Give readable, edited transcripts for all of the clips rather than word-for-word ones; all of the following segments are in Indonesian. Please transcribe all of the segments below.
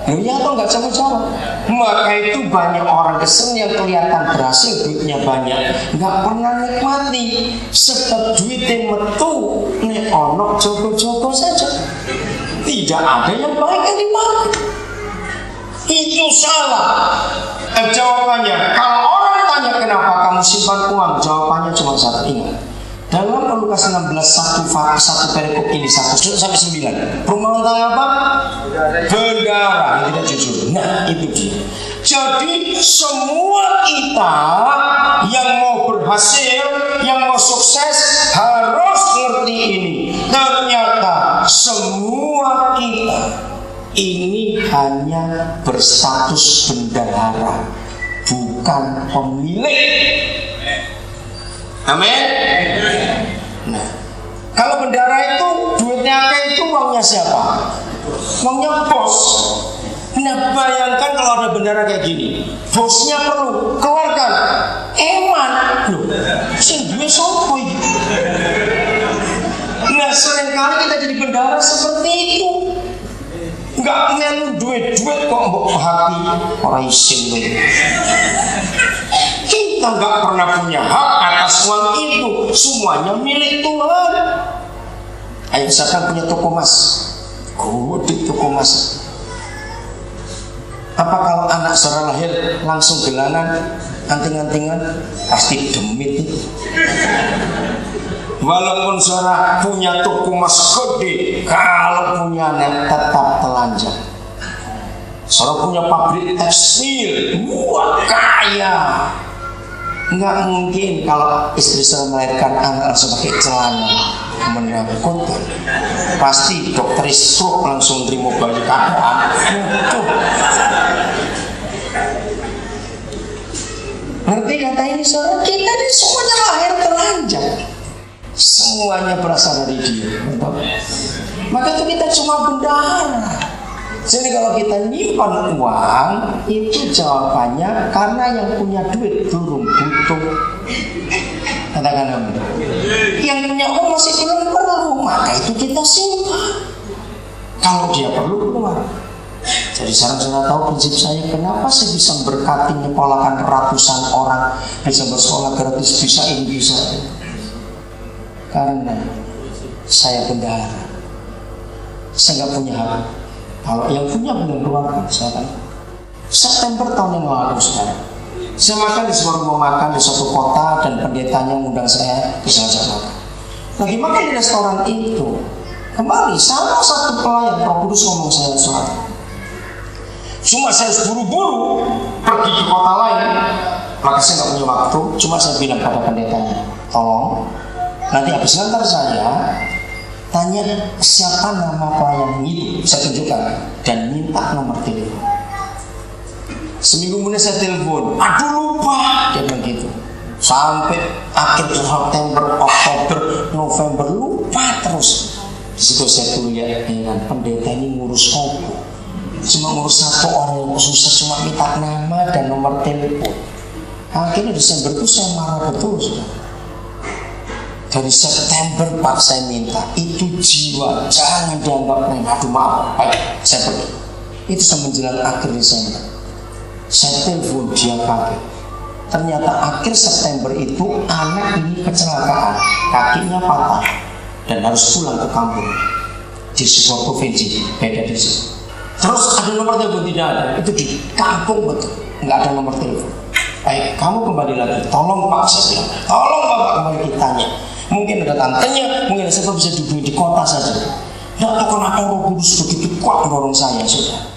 Ya atau nggak jawab-jawab. Maka itu banyak orang kesel yang kelihatan berhasil, duitnya banyak, nggak pernah nikmati. Sebab duitnya metu nek onok jogo-jogo saja. Tidak ada yang baik yang dipakai. Itu salah. Jawabannya, kalau orang tanya kenapa kamu simpan uang, jawabannya cuma satu. Ingat, dalam Lukas 16 satu perikop ini 1-9 perumpamaan tentang apa? Bendara yang tidak jujur. Nah itu dia. Jadi semua kita yang mau berhasil, yang mau sukses harus ngerti ini. Ternyata semua kita ini hanya berstatus bendahara, bukan pemilik. Amin. Nah, kalau bendahara itu duitnya itu uangnya siapa? Uangnya bos. Nah, bayangkan kalau ada bendahara kayak gini, bosnya perlu keluarkan eman loh, sing duwe sopo iki. Nah, seringkali kita jadi bendahara seperti itu. Enggak melu duit kok mbok hati ora isin kowe. Kita nggak pernah punya hak atas uang itu, semuanya milik Tuhan. Ayo misalkan punya toko emas, gede toko emas. Apa kalau anak secara lahir langsung gelanan, anting-antingan, pasti demit itu. Walaupun seorang punya toko emas gede, kalau punya anak tetap telanjang. Seorang punya pabrik tekstil, wah kaya. Enggak mungkin kalau istri saya melahirkan anak langsung pakai celana menakutkan. Pasti dokter stroke langsung terima bayi keadaan. Ngerti kata ini saudara? Kita ini semuanya lahir telanjang. Semuanya berasal dari dia. Maka itu kita cuma bendahara. Jadi kalau kita nyimpan uang, itu jawabannya karena yang punya duit durung butuh. Katakan amin. Yang punya uang masih belum perlu, maka itu kita simpan. Kalau dia perlu keluar. Jadi sekarang saya tahu prinsip saya, kenapa saya bisa berkati nyekolahkan ratusan orang, bisa bersekolah gratis, bisa ini, bisa itu. Karena saya bendahara. Saya nggak punya hak. Kalau yang punya belum keluarga, saya kan September tahun yang lalu saya makan di sebuah rumah makan di suatu kota dan pendetanya mengundang saya ke salah satu makan. Lagi makan di restoran itu, kembali salah satu pelayan Roh Kudus ngomong saya suatu. Cuma saya buru-buru pergi ke kota lain, maka saya nggak punya waktu. Cuma saya bilang pada pendetanya, tolong nanti habis ngantar saya, tanya siapa nama pelayan itu, saya tunjukkan dan minta nomor telepon. Seminggu kemudian saya telepon, aduh lupa, dia bilang gitu. Sampai akhir September, Oktober, November lupa terus. Di situ saya tuh lihat dengan pendeta ini ngurus apa? Cuma ngurus satu orang yang susah, cuma minta nama dan nomor telepon. Akhirnya Desember itu saya marah betul sudah. Dari September Pak saya minta itu jiwa jangan dianggap remeh. Aduh maaf, baik saya pergi. Itu menjelang akhir Desember. Saya telepon dia kaget. Ternyata akhir September itu anak ini kecelakaan, kakinya patah dan harus pulang ke kampung di sebuah provinsi beda di situ. Terus ada nomor telepon tidak ada, itu di kampung betul, nggak ada nomor telepon. Baik, kamu kembali lagi, tolong Pak saya bilang, tolong Bapak kembali ditanya. Mungkin ada tantenya, mungkin saya bisa dihubungi di kota saja. Tidak tahu kenapa Roh Kudus begitu kuat mendorong saya sudah.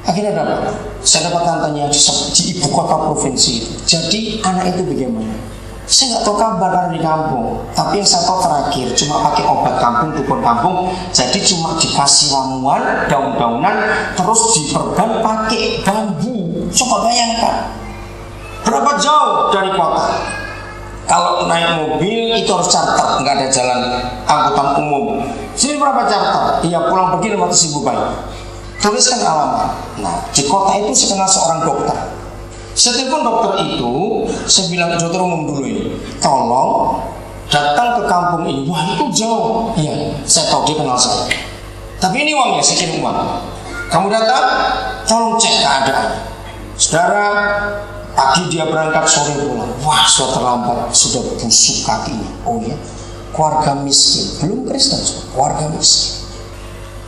Akhirnya dapat, saya dapat tantenya di ibu kota provinsi itu. Jadi anak itu bagaimana? Saya nggak tahu kabar karena di kampung. Tapi yang saya tahu terakhir cuma pakai obat kampung, dukun kampung. Jadi cuma dikasih ramuan, daun-daunan, terus diperban pakai bambu. Coba bayangkan, berapa jauh dari kota? Kalau naik mobil itu harus charter, nggak ada jalan angkutan umum. Sini berapa charter? Iya pulang pergi 500.000 baik. Tuliskan alamat. Nah di kota itu saya kenal seorang dokter. Saya telepon dokter itu, saya bilang ke dokter umum dulu ini, tolong datang ke kampung ini. Wah itu jauh. Iya, saya tahu dia kenal saya. Tapi ini uangnya, saya kirim uang. Kamu datang, tolong cek keadaan. Saudara, pagi dia berangkat, sore pulang. Wah, sudah terlambat, sudah busuk kakinya. Oh ya, keluarga miskin, belum Kristen, keluarga miskin.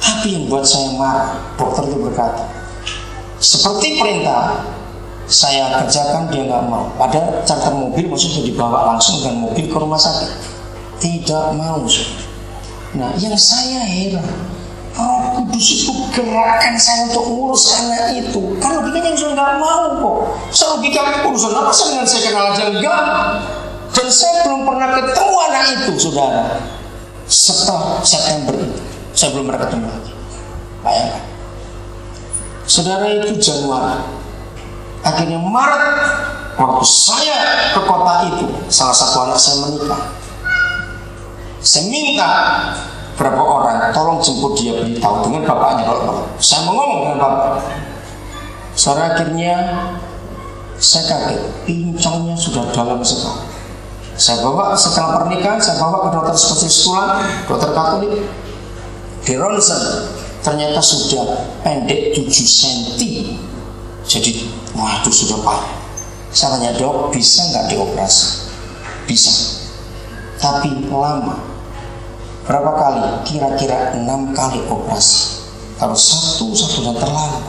Tapi yang buat saya marah, dokter itu berkata, seperti perintah saya kerjakan, dia nggak mau. Padahal charter mobil maksudnya dibawa langsung dengan mobil ke rumah sakit, tidak mau. Nah, yang saya heran, Roh Kudus itu gerakan saya untuk ngurus anak itu. Kan logikanya sudah nggak mau kok. Saya logika urusan apa sih dengan saya kenal aja enggak. Dan saya belum pernah ketemu anak itu, saudara. Setelah September itu, saya belum pernah ketemu lagi. Bayangkan, saudara, itu Januari. Akhirnya Maret, waktu saya ke kota itu, salah satu anak saya menikah. Saya minta berapa orang, tolong jemput dia, beritahu dengan bapaknya kalau perlu. Saya mau ngomong dengan bapak. Saudara, akhirnya saya kaget, pincangnya sudah dalam sekali. Saya bawa setelah pernikahan, saya bawa ke dokter spesialis tulang, dokter Katolik. Di ronsen, ternyata sudah pendek 7 cm. Jadi, waduh, sudah parah. Saya tanya, dok, bisa nggak dioperasi? Bisa, tapi lama. Berapa kali? Kira-kira 6 kali operasi. Kalau satu dan terlambat.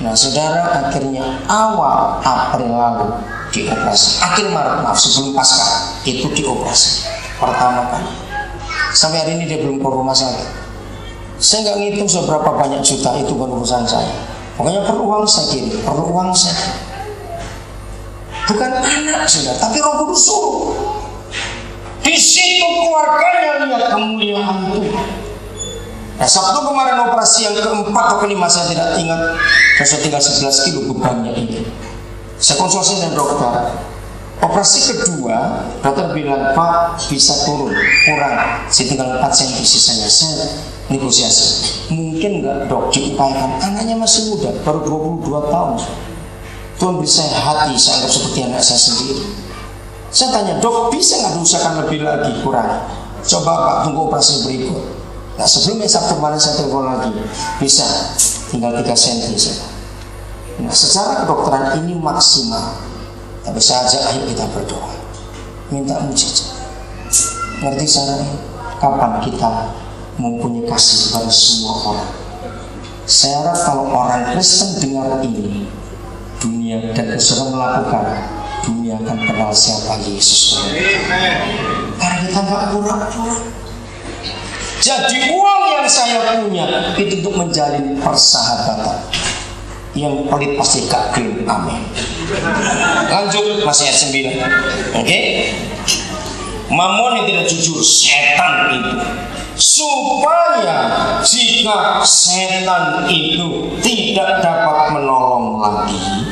Nah, saudara, akhirnya awal April lalu dioperasi. Akhir Maret, maaf, sebelum Paskah itu dioperasi pertama kali. Sampai hari ini dia belum ke rumah sakit. Saya nggak ngitung seberapa banyak juta, itu bukan urusan saya. Pokoknya perlu uang saya kirim, perlu uang saya. Bukan anak, saudara, tapi Roh Kudus suruh. Di situ keluarganya lihat kemuliaan Tuhan. Nah, Sabtu kemarin operasi yang keempat atau kelima, saya tidak ingat. Saya tinggal 11 kilo bebannya ini. Saya konsultasi dengan dokter. Operasi kedua, dokter bilang, Pak, bisa turun, kurang. Saya tinggal 4 cm sisanya. Saya negosiasi. Mungkin nggak, dok, diupayakan. Anaknya masih muda, baru 22 tahun. Tuhan beri saya hati, saya anggap seperti anak saya sendiri. Saya tanya, dok, bisa nggak diusahakan lebih lagi, kurang? Coba Pak, tunggu operasi berikut. Nah, sebelum Sabtu kemarin saya telepon lagi, bisa, tinggal 3 cm. Nah, secara kedokteran ini maksimal. Tapi saya ajak, ayo kita berdoa, minta mujizat. Ngerti saya? Kapan kita mempunyai kasih kepada semua orang? Saya harap kalau orang Kristen dengar ini, dunia dan sudah melakukan, dunia akan kenal siapa Yesus. Karena kita nggak pura-pura. Jadi uang yang saya punya itu untuk menjalin persahabatan. Yang pelit pasti gagal, amin. Lanjut, masih ayat 9. Oke? Mamon yang tidak jujur, setan itu, supaya jika setan itu tidak dapat menolong lagi.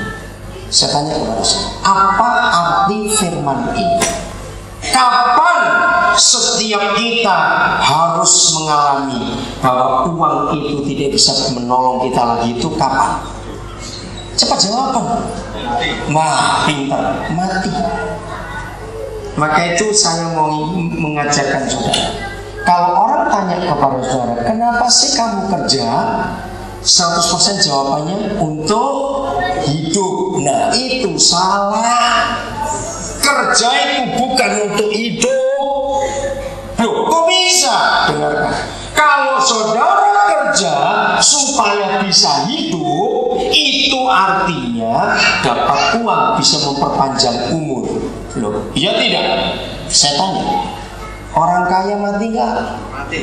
Saya tanya kepada saya, apa arti firman ini? Kapan setiap kita harus mengalami bahwa uang itu tidak bisa menolong kita lagi? Itu kapan? Cepat jawaban. Wah, pintar, mati. Maka itu saya mau mengajarkan saudara. Kalau orang tanya kepada saudara, kenapa sih kamu kerja? 100% jawabannya untuk hidup. Nah, itu salah. Kerja itu bukan untuk hidup. Loh, kok bisa? Dengarkan. Kalau saudara kerja supaya bisa hidup, itu artinya dapat uang, bisa memperpanjang umur. Loh, iya tidak? Saya tanya, orang kaya mati nggak? Mati.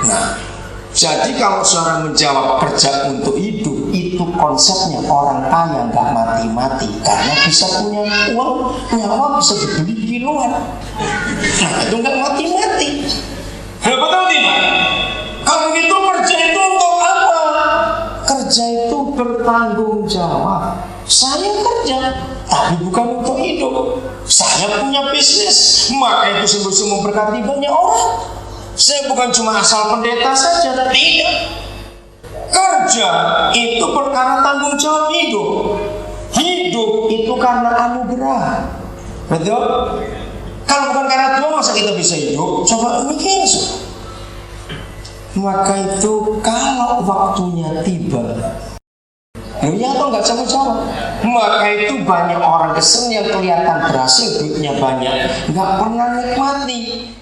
Nah, jadi kalau saudara menjawab kerja untuk hidup, itu konsepnya orang kaya nggak mati-mati, karena bisa punya uang bisa dibeli kiloan. Nah, itu nggak mati-mati. Betul tidak? Kalau gitu kerja itu untuk apa? Kerja itu bertanggung jawab. Saya kerja, tapi bukan untuk hidup. Saya punya bisnis, maka itu sebetulnya memberkati banyak orang. Saya bukan cuma asal pendeta saja, tidak. Kerja itu perkara tanggung jawab hidup. Hidup itu karena anugerah. Betul? Kalau bukan karena Tuhan, masa kita bisa hidup? Coba mikir. maka itu kalau waktunya tiba, ya atau nggak jawab, maka itu banyak orang kesel yang kelihatan berhasil, duitnya banyak, nggak pernah nikmati.